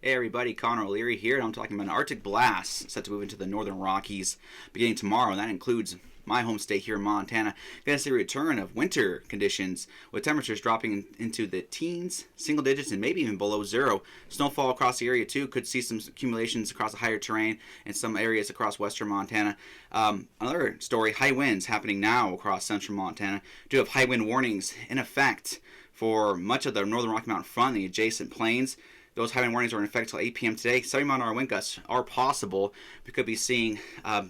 Hey everybody, Connor O'Leary here, and I'm talking about an Arctic blast set to move into the northern Rockies beginning tomorrow, and that includes my home state here in Montana. Going to see a return of winter conditions with temperatures dropping into the teens, single digits, and maybe even below zero. Snowfall across the area too. Could see some accumulations across the higher terrain in some areas across western Montana. Another story, high winds happening now across central Montana. Do have high wind warnings in effect for much of the northern Rocky Mountain front and the adjacent plains. Those high wind warnings are in effect until 8 p.m. today. 70-mile-an-hour wind gusts are possible. We could be seeing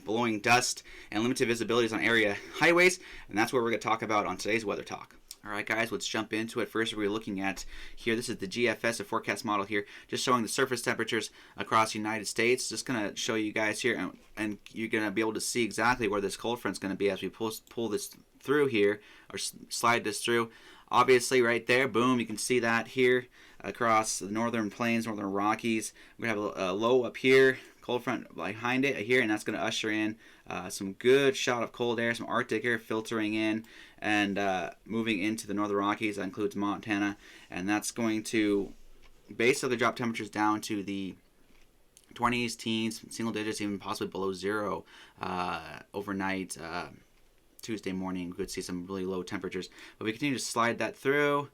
blowing dust and limited visibilities on area highways, and that's what we're going to talk about on today's Weather Talk. All right, guys, let's jump into it. First, we're looking at here. This is the GFS, a forecast model here, just showing the surface temperatures across the United States. Just going to show you guys here, and you're going to be able to see exactly where this cold front's going to be as we pull this through here, or slide this through. Obviously, right there, boom, you can see that here across the northern plains, northern Rockies. We're going to have a low up here, cold front behind it here, and that's going to usher in some good shot of cold air, some Arctic air filtering in and moving into the northern Rockies. That includes Montana, and that's going to basically drop temperatures down to the 20s, teens, single digits, even possibly below zero overnight. Tuesday morning, we could see some really low temperatures. But we continue to slide that through.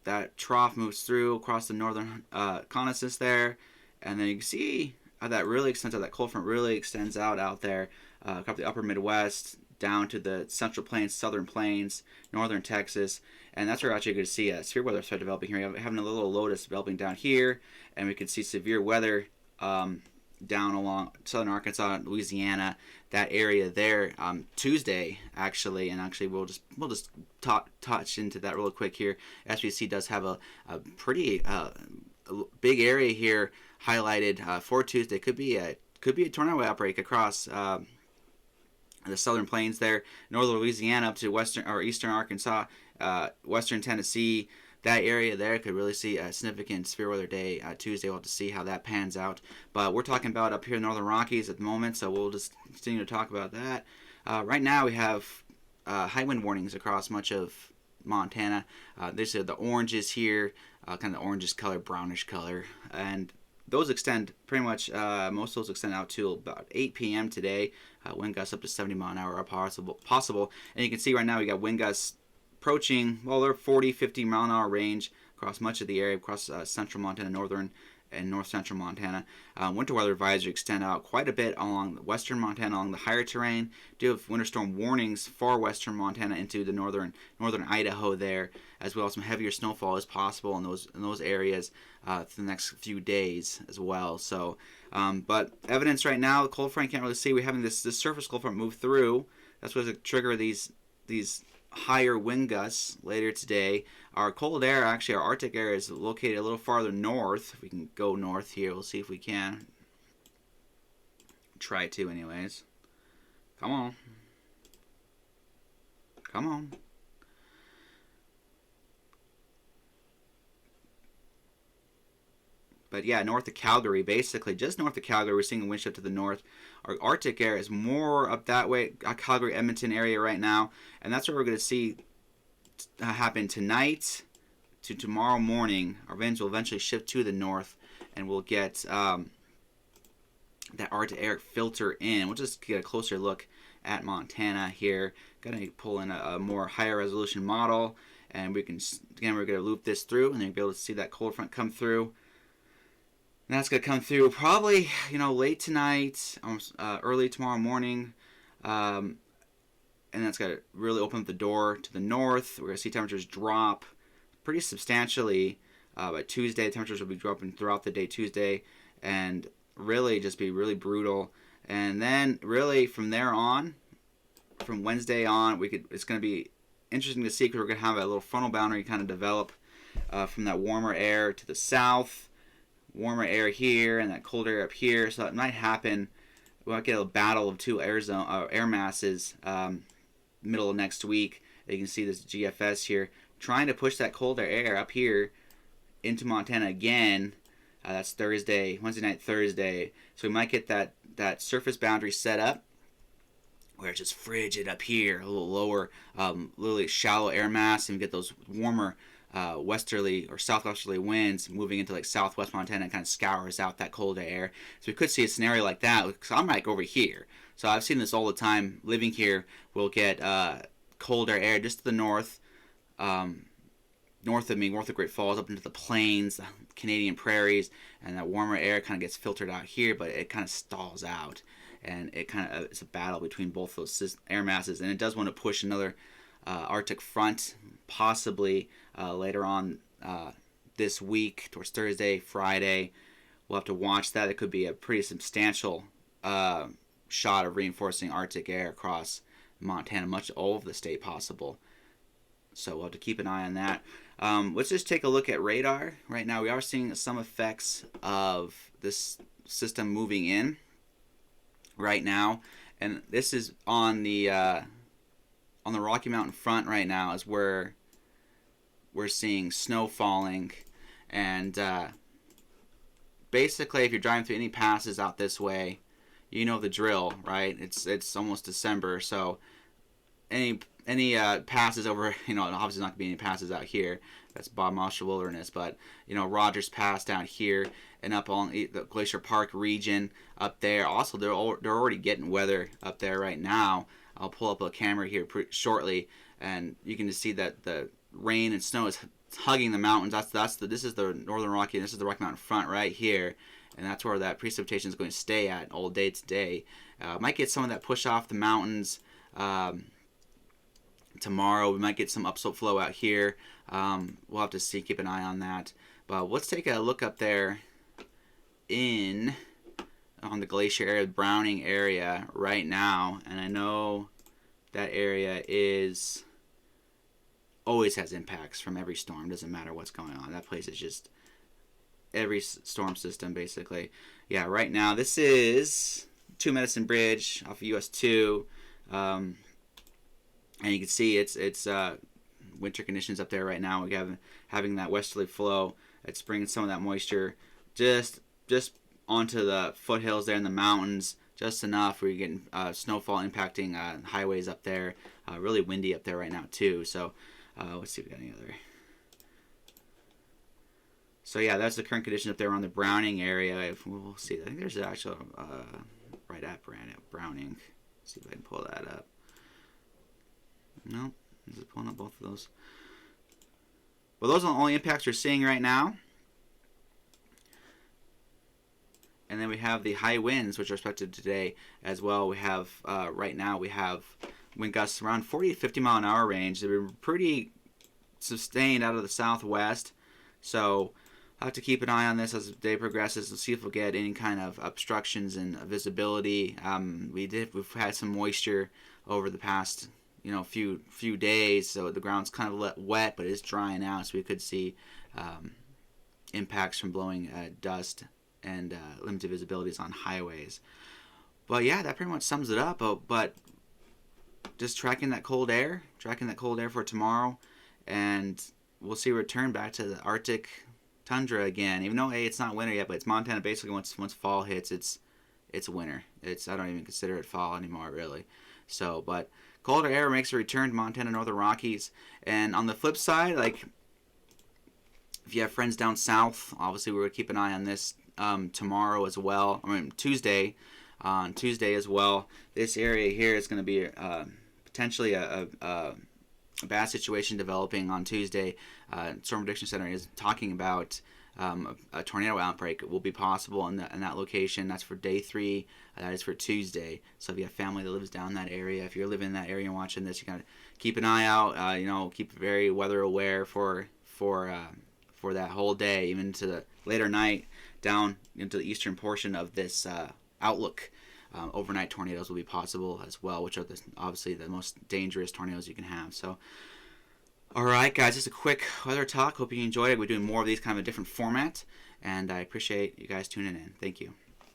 That trough moves through across the northern Reconnaissance there. And then you can see how that really extends out. That cold front really extends out there across the upper Midwest, down to the central plains, southern plains, northern Texas. And that's where we're actually going to see a severe weather start developing here. We're having a little low that's developing down here. And we can see severe weather down along southern Arkansas, Louisiana, that area there Tuesday actually, and actually we'll just touch into that real quick here. SPC does have a pretty big area here highlighted for Tuesday. Could be a tornado outbreak across the southern plains there, northern Louisiana up to western or eastern Arkansas, western Tennessee. That area there could really see a significant severe weather day Tuesday. We'll have to see how that pans out. But we're talking about up here in the northern Rockies at the moment, so we'll just continue to talk about that. Right now we have high wind warnings across much of Montana. These are the oranges here, kind of orangish color, brownish color, and those extend pretty much, most of those extend out to about 8 p.m. today. Wind gusts up to 70 mile an hour are possible. And you can see right now we got wind gusts approaching, well, they're 40, 50 mile an hour range across much of the area, across central Montana, northern and north central Montana. Winter weather advisory extend out quite a bit along western Montana, along the higher terrain. Do have winter storm warnings far western Montana into the northern Idaho there, as well as some heavier snowfall is possible in those areas for the next few days as well. So, but evidence right now, the cold front can't really see. We're having this surface cold front move through. That's what's going to trigger these higher wind gusts later today. Our cold air, actually our Arctic air, is located a little farther north. If we can go north here, we'll see if we can. Try to anyways. Come on. Come on. But yeah, north of Calgary, basically just north of Calgary, we're seeing a wind shift to the north. Our Arctic air is more up that way, Calgary, Edmonton area right now, and that's what we're going to see happen tonight to tomorrow morning. Our winds will eventually shift to the north, and we'll get that Arctic air filter in. We'll just get a closer look at Montana here. Going to pull in a more higher resolution model, and we're going to loop this through, and then be able to see that cold front come through. And that's going to come through probably, late tonight, early tomorrow morning. And that's going to really open up the door to the north. We're going to see temperatures drop pretty substantially. By Tuesday, temperatures will be dropping throughout the day Tuesday. And really just be really brutal. And then really from there on, from Wednesday on, it's going to be interesting to see because we're going to have a little frontal boundary kind of develop from that warmer air to the south. Warmer air here and that cold air up here, so it might happen. We might get a battle of two air masses middle of next week. You can see this GFS here trying to push that colder air up here into Montana again. That's Wednesday night, Thursday. So we might get that surface boundary set up where it's just frigid up here, a little lower, literally shallow air mass, and we get those warmer westerly or southwesterly winds moving into like southwest Montana and kind of scours out that colder air. So we could see a scenario like that. Because I'm like over here, so I've seen this all the time. Living here, we'll get colder air just to the north, north of me, north of Great Falls, up into the plains, the Canadian prairies, and that warmer air kind of gets filtered out here, but it kind of stalls out, and it kind of it's a battle between both those air masses, and it does want to push another Arctic front, possibly later on this week, towards Thursday, Friday. We'll have to watch that. It could be a pretty substantial shot of reinforcing Arctic air across Montana, much all of the state possible. So we'll have to keep an eye on that. Let's just take a look at radar. Right now we are seeing some effects of this system moving in right now. And this is on the Rocky Mountain front right now is where we're seeing snow falling. And basically if you're driving through any passes out this way, you know the drill, right? It's almost December, so any passes over, obviously not going to be any passes out here. That's Bob Marshall Wilderness, but Rogers Pass down here and up on the Glacier Park region up there. Also, they're already getting weather up there right now. I'll pull up a camera here shortly, and you can just see that the rain and snow is hugging the mountains. This is the Northern Rocky, and this is the Rocky Mountain front right here. And that's where that precipitation is going to stay at all day today. Might get some of that push off the mountains tomorrow. We might get some upslope flow out here. We'll have to see, keep an eye on that. But let's take a look up there on the glacier area, Browning area right now. And I know that area always has impacts from every storm. Doesn't matter what's going on. That place is just every storm system basically. Yeah, right now this is 2 Medicine Bridge off of US 2, and you can see it's winter conditions up there right now. We have having that westerly flow. It's bringing some of that moisture just onto the foothills there in the mountains, just enough where you're getting snowfall impacting highways up there. Really windy up there right now too. So let's see if we got any other. So yeah, that's the current condition up there on the Browning area. We'll see. I think there's actually right at Browning. Let's see if I can pull that up. No, I'm just pulling up both of those. Well, those are the only impacts we're seeing right now. And then we have the high winds, which are expected today as well. We have right now we have wind gusts around 40 to 50 mile an hour range. They've been pretty sustained out of the southwest. So I'll have to keep an eye on this as the day progresses and see if we'll get any kind of obstructions in visibility. We've had some moisture over the past few days, so the ground's kind of wet, but it's drying out, so we could see impacts from blowing dust and limited visibilities on highways. But yeah, that pretty much sums it up. But just tracking that cold air for tomorrow, and we'll see a return back to the Arctic tundra again. Even though it's not winter yet, but it's Montana. Basically, once fall hits, it's winter. I don't even consider it fall anymore, really. So, but colder air makes a return to Montana, Northern Rockies. And on the flip side, like if you have friends down south, obviously we're gonna keep an eye on this tomorrow as well. Tuesday. On Tuesday as well. This area here is going to be potentially a bad situation developing on Tuesday. Storm Prediction Center is talking about a tornado outbreak will be possible in that location. That's for day 3. That is for Tuesday. So if you have family that lives down that area, if you're living in that area and watching this, you gotta keep an eye out. Keep very weather aware for that whole day, even to the later night, down into the eastern portion of this outlook. Overnight tornadoes will be possible as well, which are obviously the most dangerous tornadoes you can have. So, all right, guys, just a quick weather talk. Hope you enjoyed it. We're doing more of these kind of a different format, and I appreciate you guys tuning in. Thank you.